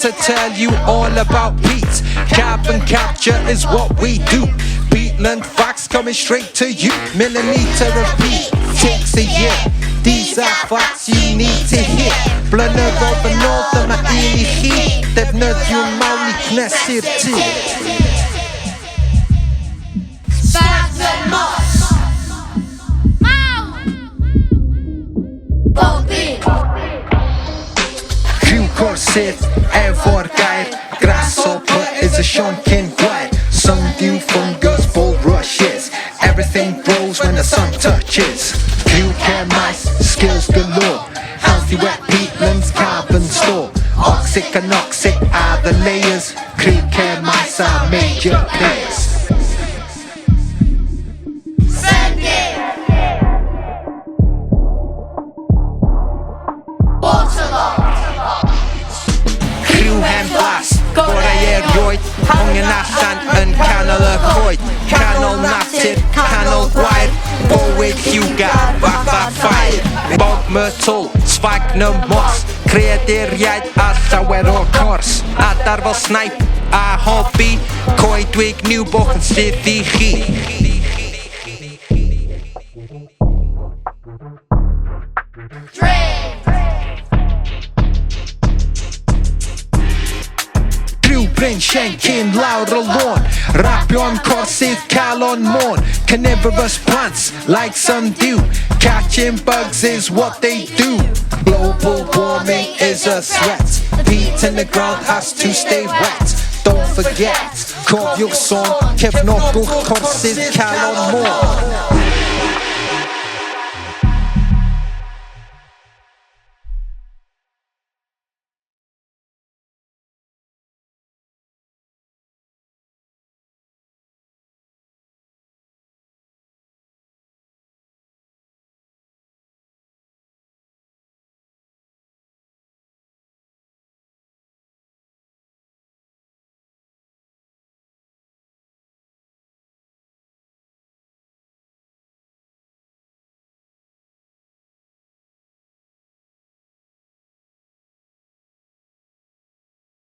to tell you all about beats. Carbon capture is what we do. Beatland facts coming straight to you. Millimeter of beat takes a year. These are facts you need to hear. Blynyddoedd yn ôl dyma un I chi. Defnyddio mawn I cnesu'r tŷ. Criw Corsydd efo'r gair. Grasshopper is a sionkin gwair. Sundew, fungus, bulrushes. Everything grows when the sun touches. Criw care mice, skills galore. Healthy wet peatlands, carbon store. Oxic and oxic are the layers. Criw care mice are major players. Criw hen blas, gorau erioed. Hongen allan yn canol y coed. Canol natur, canol gwair. Bywyd lliwgar, fatha ffair. Bob myrtl, sfagnum mos. Creaduriaid a llawer o cors. Adar fel snipe a hobby. Coedwig niwboch yn sydd I chi. Bryn Siencyn lawr y lôn. Rapio am Corsydd Calon Môn. Carnivorous plants like some dew. Catching bugs is what they do. Global warming is a threat. Peat in the ground has to stay wet. Don't forget, cofiwch sôn, cefnogwch Corsydd Calon Môn.